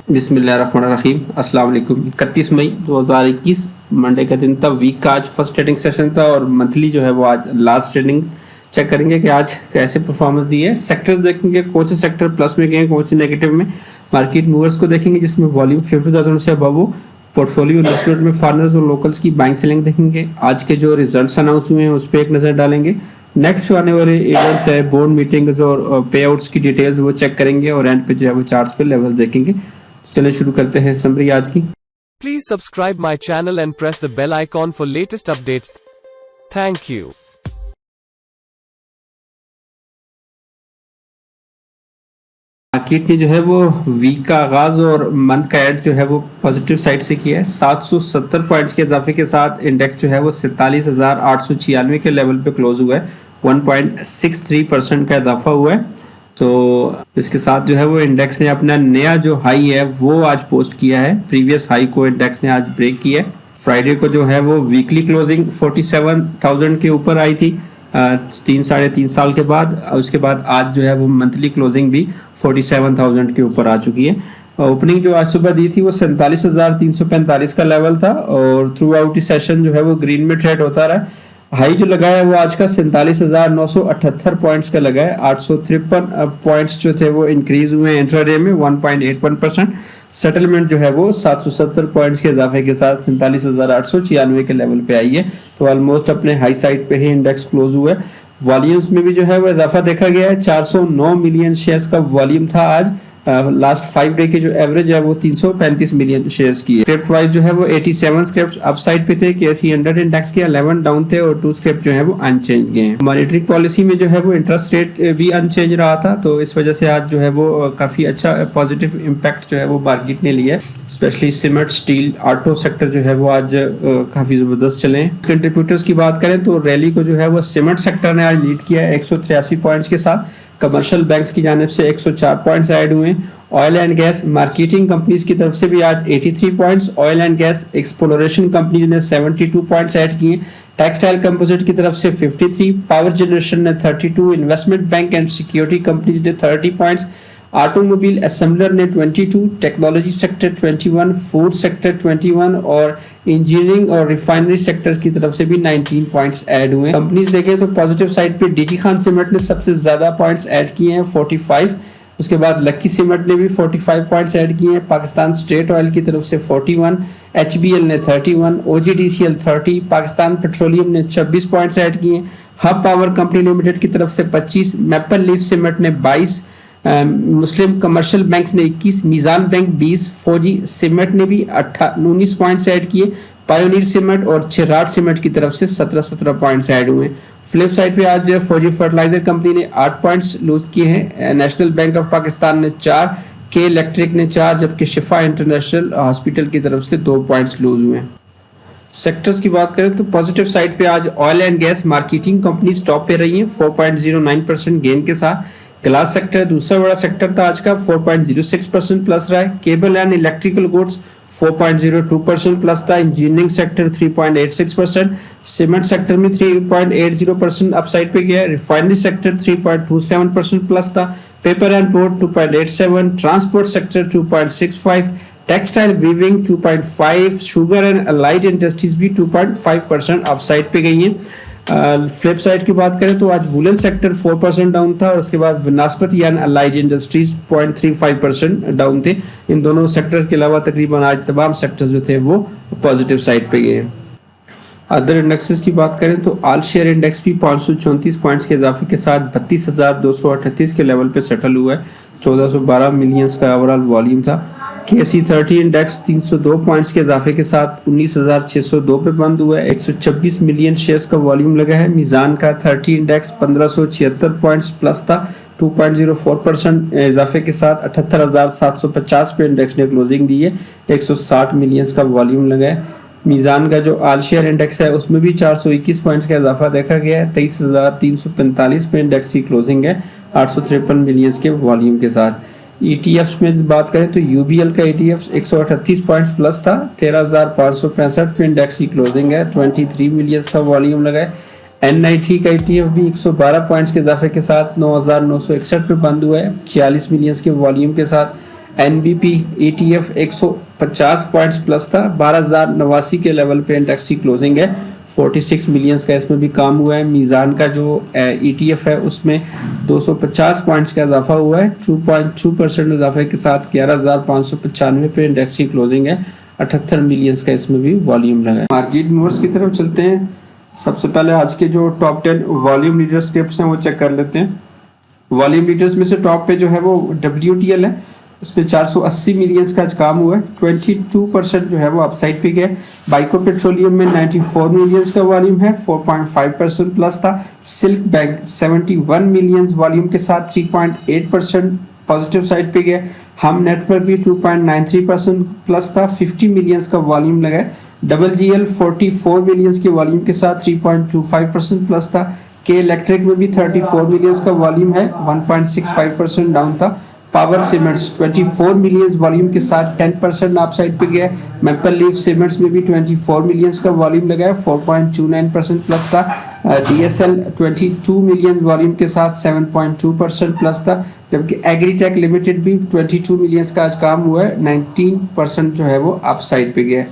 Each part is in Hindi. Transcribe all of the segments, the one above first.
बिस्मिल्लाहिर्रहमानिर्रहीम। अस्सलाम वालेकुम। 31 मई 2021 मंडे का दिन था। वीक का आज फर्स्ट ट्रेडिंग सेशन था और मंथली जो है वो आज लास्ट ट्रेडिंग चेक करेंगे कि आज कैसे परफॉर्मेंस दी है। सेक्टर्स देखेंगे, कौन से सेक्टर प्लस में गए, कौन से नेगेटिव में। मार्केट मूवर्स को देखेंगे जिसमें वॉल्यूम 50,000 से अबव हो। पोर्टफोलियो इन्वेस्टमेंट में फॉरेनर्स और लोकल्स की बाइंग सेलिंग देखेंगे। आज के जो रिजल्ट्स अनाउंस हुए हैं उस पर एक नज़र डालेंगे। नेक्स्ट आने वाले इवेंट्स है, बोर्ड मीटिंग्स और पे आउट्स की डिटेल्स वो चेक करेंगे और एंड पे जो है वो चार्ट्स पे लेवल देखेंगे। चलिए शुरू करते हैं समरी आज की। Please subscribe my channel and press the bell icon for latest updates. Thank you. Market ने जो है वो वीक का आगाज और मंथ का एंड जो है वो पॉजिटिव साइड से किया है। 770 पॉइंट्स के इजाफे के साथ इंडेक्स जो है वो 47,896 के लेवल पे क्लोज हुआ है। 1.63% का इजाफा हुआ है। तो इसके साथ जो है वो इंडेक्स ने अपना नया जो हाई है वो आज पोस्ट किया है। प्रीवियस हाई को इंडेक्स ने आज ब्रेक किया है। फ्राइडे को जो है वो वीकली क्लोजिंग 47,000 के ऊपर आई थी 3-3.5 साल के बाद। उसके बाद आज जो है वो मंथली क्लोजिंग भी 47,000 के ऊपर आ चुकी है। ओपनिंग जो आज सुबह दी थी वो 47,345 का लेवल था और थ्रू आउट सेशन जो है वो ग्रीन में ट्रेड होता रहा। हाई जो लगा है वो आज का 47,978 पॉइंट्स का लगा है। 853 पॉइंट्स जो थे वो इंक्रीज हुए हैं इंट्राडे में 1.81%। सेटलमेंट जो है वो 770 पॉइंट्स के इजाफे के साथ 47,896 के लेवल पे आई है। तो ऑलमोस्ट अपने हाई साइड पे ही इंडेक्स क्लोज हुआ है। वॉल्यूम्स में भी जो है वो इजाफा देखा गया है। 409 मिलियन शेयर्स का वॉल्यूम था आज। लास्ट 5 डे की जो एवरेज है वो 335 मिलियन शेयर्स की है। स्क्रिप्ट वाइज जो है वो 87 स्क्रिप्ट अपसाइड पे थे। केएसई 100 इंडेक्स के 11 डाउन थे और 2 स्क्रिप्ट जो है वो अनचेंज गए हैं। मॉनेटरी पॉलिसी में जो है वो इंटरेस्ट रेट भी अनचेंज रहा था, तो इस वजह से आज जो है वो काफी अच्छा पॉजिटिव इम्पैक्ट जो है वो मार्केट ने लिया है। Specially cement, steel, auto sector जो है वो आज काफी जबरदस्त चले हैं। कंट्रीब्यूटर्स की बात करें तो रैली को जो है वो सीमेंट सेक्टर ने आज लीड किया है 183 पॉइंट्स के साथ। कमर्शियल बैंक्स की जानिब से 104 पॉइंट्स ऐड हुए। Oil and gas marketing companies की तरफ से भी आज 83 points, oil and gas exploration companies ने 72 पॉइंट्स ऐड किए। टेक्सटाइल कंपोजिट की तरफ से 53, पावर जनरेशन ने 32, investment bank and security companies ने 30 पॉइंट्स, ऑटोमोबाइल असेंबलर ने 22, टेक्नोलॉजी सेक्टर 21, फूड सेक्टर 21 और इंजीनियरिंग और रिफाइनरी सेक्टर की तरफ से भी 19 पॉइंट्स ऐड हुए। कंपनीज देखें तो पॉजिटिव साइड पे डीजी खान सीमेंट ने सबसे ज्यादा पॉइंट्स ऐड किए हैं 45। उसके बाद लक्की सीमेंट ने भी 45 पॉइंट्स ऐड किए हैं। पाकिस्तान स्टेट ऑयल की तरफ से 41, एचबीएल ने 31, ओजीडीसीएल 30, पाकिस्तान पेट्रोलियम ने 26 पॉइंट्स ऐड किए। हब पावर कंपनी लिमिटेड की तरफ से 25, मैपल लीफ सीमेंट ने 22, मुस्लिम कमर्शियल बैंक ने 21, मीजान बैंक 20, फौजी सीमेंट ने भी 19 पॉइंट्स ऐड किए। पायोनीर सीमेंट और चिराट सीमेंट की तरफ से 17 पॉइंट्स ऐड हुए। फ्लिप साइड पे आज फौजी फर्टिलाइजर कंपनी ने 8 पॉइंट्स लूज किए हैं। नेशनल बैंक ऑफ पाकिस्तान ने 4, के इलेक्ट्रिक ने 4, जबकि शिफा इंटरनेशनल हॉस्पिटल की तरफ से 2 पॉइंट्स लूज हुए। सेक्टर्स की बात करें तो पॉजिटिव साइड पे आज oil and gas marketing companies top पे रही हैं 4.09% गेन के साथ। ग्लास सेक्टर दूसरा बड़ा सेक्टर था आज का, 4.06% प्लस रहा है। Cable and electrical goods 4.02% plus था। इंजीनियरिंग सेक्टर 3.86%, सीमेंट सेक्टर में 3.80% अपसाइड पे गया। रिफाइनरी सेक्टर 3.27% प्लस था। Paper and board 2.87, transport sector 2.65, textile weaving 2.5, sugar and allied industries भी 2.5% अपसाइड पे गई हैं। फ्लिप साइड की बात करें तो आज वुलन सेक्टर 4% डाउन था और उसके बाद वनस्पति एंड अलाइड इंडस्ट्रीज 0.35% डाउन थे। इन दोनों सेक्टर के अलावा तकरीबन आज तमाम सेक्टर जो थे वो पॉजिटिव साइड पे गए। अदर इंडेक्सेस की बात करें तो ऑल शेयर इंडेक्स भी 534 पॉइंट्स के इजाफे के साथ 32,238 के लेवल पे सेटल हुआ है। 1412 मिलियंस का ओवरऑल वॉल्यूम था। केएसई 30 इंडेक्स 302 पॉइंट्स के इजाफे के साथ 19,602 पे बंद हुआ है। 126 मिलियन शेयर्स का वॉल्यूम लगा है। मीजान का 30 इंडेक्स 1576 पॉइंट्स प्लस था 2.04% इजाफे के साथ 78,750 पे इंडेक्स ने क्लोजिंग दी है। 160 मिलियंस का वॉल्यूम लगा है। मीजान का जो ऑल शेयर इंडेक्स है उसमें भी 421 पॉइंट्स का इजाफा देखा गया है। 23,345 पे इंडेक्स की क्लोजिंग है 853 मिलियंस के वॉल्यूम के साथ। ईटीएफ्स में बात करें तो यूबीएल का ईटीएफ 138 पॉइंट्स प्लस था। 13,565 पे इंडेक्स की क्लोजिंग है। 23 मिलियंस का वॉल्यूम लगा है। एनआईटी का ईटीएफ भी 112 पॉइंट्स के इजाफे के साथ 9,961 पे बंद हुआ है 46 मिलियंस के वॉल्यूम के साथ। एनबीपी ETF 150 पॉइंट्स प्लस था, 12,089 के लेवल पे इंडेक्स की क्लोजिंग है। 46 मिलियंस का इसमें भी काम हुआ है। मीज़ान का जो ETF है उसमें 250 पॉइंट्स का इजाफा हुआ है, 2.2% इजाफे के साथ 11,595 पे इंडेक्स की क्लोजिंग है। 78 मिलियंस का इसमें भी वॉल्यूम लगा है। मार्केट मूवर्स की तरफ चलते हैं। सबसे पहले आज के जो टॉप 10 वॉल्यूम लीडर स्क्रिप्ट्स हैं वो चेक कर लेते हैं। वॉल्यूम लीडर्स में से टॉप पे जो है वो WTL है, इसमें 480 मिलियंस का आज काम हुआ है। 22% जो है वो अपसाइड पे गया। बाइको पेट्रोलियम में 94 मिलियंस का वॉल्यूम है, 4.5% प्लस था। सिल्क बैंक 71 मिलियंस वॉल्यूम के साथ 3.8% पॉजिटिव साइड पे गया। हम नेटवर्क भी 2.93% प्लस था, 50 मिलियंस का वॉल्यूम लगा है। WGL 44 मिलियंस के वॉल्यूम के साथ 3.25% प्लस था। के इलेक्ट्रिक में भी 34 मिलियंस का वॉल्यूम है, 1.65% डाउन था। पावर सीमेंट्स 24 मिलियंस वॉल्यूम के साथ 10% अपसाइड पे गया। मैपल लीफ सीमेंट्स में भी 24 मिलियंस का वॉल्यूम लगा है, 4.29% प्लस था। DSL 22 मिलियन वॉल्यूम के साथ 7.2% प्लस था। जबकि एग्रीटेक लिमिटेड भी 22 मिलियंस का आज काम हुआ है, 19% जो है वो अपसाइड पे गया है।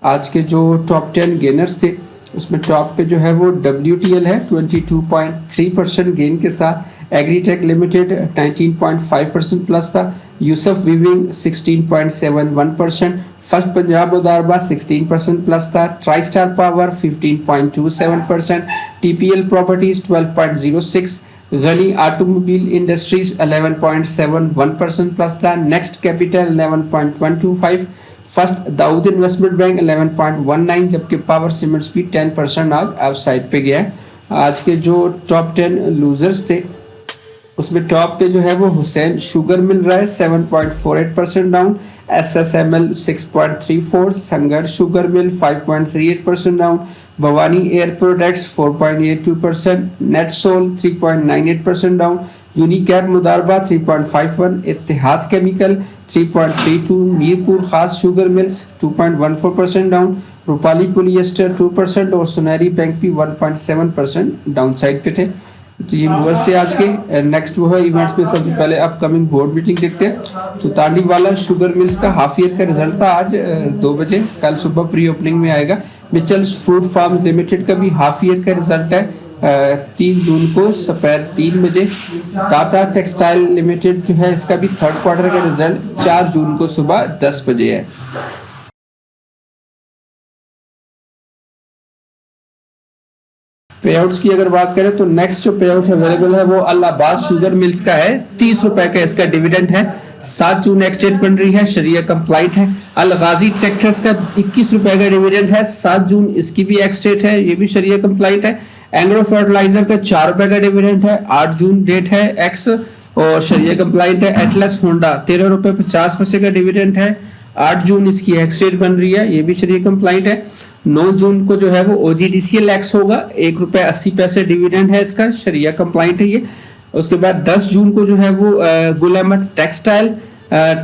आज के जो टॉप 10 गेनर्स थे उसमें टॉप पे जो है वो WTL है 22.3% गेन के साथ। एग्रीटेक लिमिटेड 19.5% प्लस था। यूसुफ वीविंग 16.71%। फर्स्ट पंजाब उदारबा 16% प्लस था। Tristar power 15.27%। TPL properties 12.06%। Ghani automobile industries 11.71% plus था। Next capital 11.125%। First Dawood investment bank 11.19, जबकि पावर सीमेंट्स भी 10% आज अपसाइड पे गया है। आज के जो टॉप 10 लूजर्स थे उसमें टॉप पे जो है वो हुसैन शुगर मिल रहा है 7.48% down. SSML 6.34, Sanghar sugar mill 5.38% down. Bhawani air products 4.82%, Netsol 3.98% down. Unicap मुदारबा 3.51, Ittehad chemical 3.32, Mirpur Khas sugar mills 2.14% down. Rupali polyester 2% और सुनहरी बैंक भी 1.7% डाउन साइड पे थे। तो ये मूवर्स थे आज के। नेक्स्ट वो है इवेंट्स में सबसे पहले अपकमिंग बोर्ड मीटिंग देखते हैं। तो तांडीवाला शुगर मिल्स का हाफ ईयर का रिजल्ट था आज 2 बजे, कल सुबह प्री ओपनिंग में आएगा। मिचल्स फ्रूट फार्म लिमिटेड का भी हाफ ईयर का रिजल्ट है 3 जून को दोपहर 3 बजे। टाटा टेक्सटाइल लिमिटेड जो है इसका भी थर्ड क्वार्टर का रिजल्ट 4 जून को सुबह 10 बजे है। पे आउट्स की अगर बात करें तो नेक्स्ट जो पे आउट अवेलेबल है वो अलाहाबाद शुगर मिल्स का है। 30 रुपए का इसका डिविडेंड है। 7 जून एक्स डेट बन रही है, शरिया कंप्लाइंट है। अल गाजी ट्रैक्टर्स का 21 रुपए का डिविडेंड है, 7 जून इसकी भी एक्स डेट है, ये भी शरिया कंप्लाइंट है। एंग्रो फर्टिलाइजर का 4 रुपए का डिविडेंड है, 8 जून डेट है एक्स और शरिया कंप्लाइंट है। एटलस होंडा 13 रुपए 50 पैसे का डिविडेंड है, 8 जून इसकी एक्स डेट बन रही है, ये भी शरिया कंप्लाइंट है। 9 जून को जो है वो OGDCL एक्स होगा, 1 रुपए 80 पैसे डिविडेंड है इसका, शरिया कंप्लाइंट है ये। उसके बाद 10 जून को जो है वो गुल अहमद टेक्सटाइल,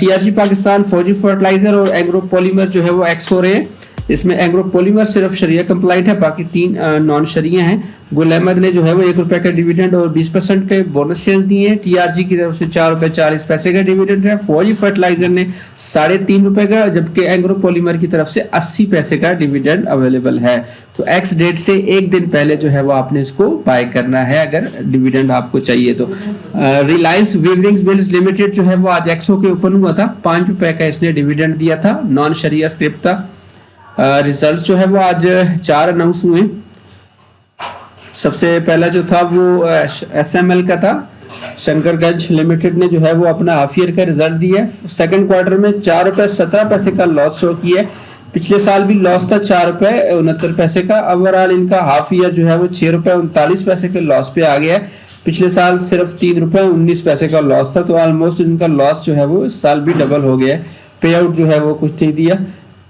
TRG पाकिस्तान, फौजी फर्टिलाइजर और एग्रो पॉलीमर जो है वो एक्स हो रहे हैं। इसमें एग्रो पॉलीमर सिर्फ शरिया कंप्लाइंट है, बाकी 3 नॉन शरिया हैं। गुल अहमद ने जो है वो 1 रुपए का डिविडेंड और 20% के बोनस शेयर दिए हैं। TRG की तरफ से 4 रुपए 40 पैसे का डिविडेंड है। फौजी फर्टिलाइजर ने 3.5 रुपए का, जबकि एग्रो पॉलीमर की तरफ से 80 पैसे का डिविडेंड अवेलेबल है। तो एक्स डेट से 1 दिन पहले जो है वो आपने इसको बाय करना है अगर डिविडेंड आपको चाहिए तो। रिलायंस वीविंग्स मिल्स लिमिटेड जो है वो आज एक्सो के ओपन हुआ था, 5 रुपए का इसने डिविडेंड दिया था, नॉन शरिया स्क्रिप्ट था। रिजल्ट जो है वो आज 4 अनाउंस हुए। सबसे पहला जो था वो SML का था, शंकरगंज लिमिटेड ने जो है वो अपना हाफ ईयर का रिजल्ट दिया है। सेकंड क्वार्टर में 4 रुपए 17 पैसे का लॉस शो किया है। पिछले साल भी लॉस था 4 रुपए 69 पैसे का। ओवरऑल इनका हाफ ईयर जो है वो 6 रुपए 39 पैसे के लॉस पे आ गया है। पिछले साल सिर्फ 3 रुपए 19 पैसे का लॉस था, तो ऑलमोस्ट इनका लॉस जो है वो इस साल भी डबल हो गया है। पे आउट जो है वो कुछ नहीं दिया।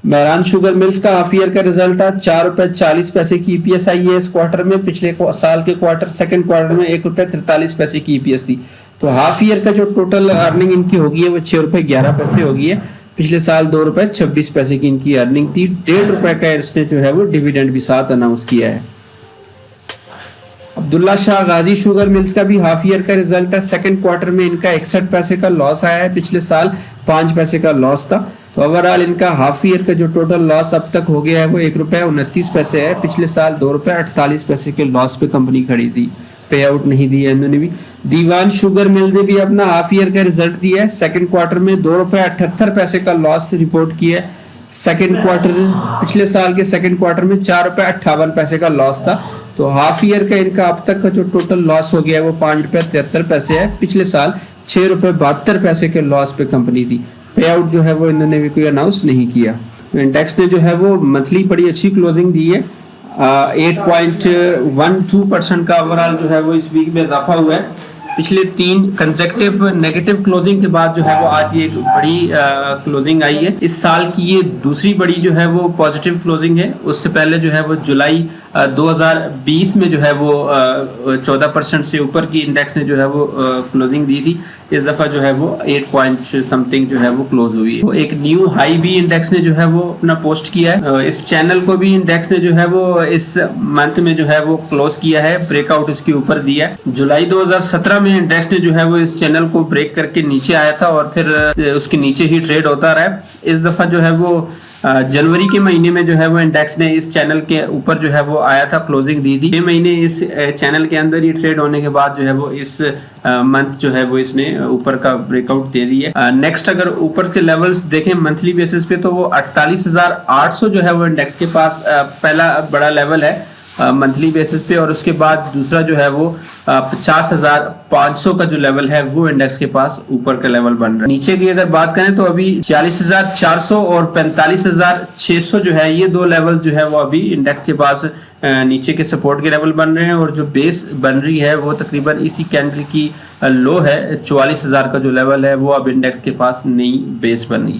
मेहरान शुगर मिल्स का हाफ ईयर का रिजल्ट था, 4 रुपए 40 पैसे की EPS आई है इस क्वार्टर में। पिछले साल के सेकंड क्वार्टर में 1 रुपए 43 पैसे की EPS थी। तो हाफ ईयर का जो टोटल अर्निंग इनकी होगी है वो 6 रुपए 11 पैसे होगी है। पिछले साल 2 रुपए 26 पैसे की इनकी अर्निंग थी। 1.5 रुपए का इसने जो है वो डिविडेंड भी साथ अनाउंस किया है। अब अब्दुल्ला शाह गाजी शुगर मिल्स का भी हाफ ईयर का रिजल्ट है। सेकंड क्वार्टर में इनका 61 पैसे का लॉस आया है, पिछले साल 5 पैसे का लॉस था। तो ओवरऑल इनका हाफ ईयर का जो टोटल लॉस अब तक हो गया है वो ₹1.29 है। पिछले साल ₹2.48 के लॉस पे कंपनी खड़ी थी, पे आउट नहीं दिया इन्होंने भी। दीवान शुगर मिल ने भी अपना हाफ ईयर का रिजल्ट दिया है। सेकंड क्वार्टर में ₹2.78 का लॉस रिपोर्ट किया है। सेकंड क्वार्टर पिछले साल के सेकंड क्वार्टर में ₹4.58 का लॉस था। तो हाफ ईयर का इनका अब तक का जो टोटल लॉस हो गया है वो ₹5.73 है। पिछले साल ₹6.72 के लॉस पे कंपनी थी। पे आउट जो है वो इन्होंने भी कोई अनाउंस नहीं किया। तो इंडेक्स ने जो है वो मंथली बड़ी अच्छी क्लोजिंग दी है। 8.12% का ओवरऑल जो है वो इस वीक में इजाफा हुआ है। पिछले 3 कंसेक्टिव नेगेटिव क्लोजिंग के बाद जो है वो आज ये एक बड़ी क्लोजिंग आई है। इस साल की ये दूसरी बड़ी जो है वो पॉजिटिव क्लोजिंग है। उससे पहले जो है वो जुलाई 2020 में जो है वो 14% से ऊपर की इंडेक्स ने जो है वो क्लोजिंग दी थी। इस दफा जो है वो 8 पॉइंट समथिंग जो है वो क्लोज हुई है। तो एक न्यू हाई भी इंडेक्स ने जो है वो अपना पोस्ट किया है। इस चैनल को भी इंडेक्स ने जो है वो इस मंथ में जो है वो क्लोज किया है, ब्रेकआउट उसके ऊपर दिया है। जुलाई 2017 में इंडेक्स ने जो है वो इस चैनल को ब्रेक करके नीचे आया था और फिर उसके नीचे ही ट्रेड होता रहा है। इस दफा जो है वो जनवरी के महीने में जो है वो इंडेक्स ने इस चैनल के ऊपर जो है वो आया था, क्लोजिंग दी थी। 6 महीने इस चैनल के अंदर ही ट्रेड होने के बाद जो है वो इस मंथ जो है वो इसने ऊपर का ब्रेकआउट दे दिया। नेक्स्ट अगर ऊपर से लेवल्स देखें मंथली बेसिस पे तो वो 48,800 जो है वो इंडेक्स के पास पहला बड़ा लेवल है मंथली बेसिस पे, और उसके बाद दूसरा जो है वो 50,500 का जो लेवल है वो इंडेक्स के पास ऊपर का लेवल बन रहा है। नीचे की अगर बात करें तो अभी 40,400 और 45,600 जो है ये 2 लेवल जो है वो अभी इंडेक्स के पास नीचे के सपोर्ट के लेवल बन रहे हैं। और जो बेस बन रही है वो तकरीबन इसी कैंडल की लो है। 44,000 का जो लेवल है वो अब इंडेक्स के पास नई बेस बन रही है।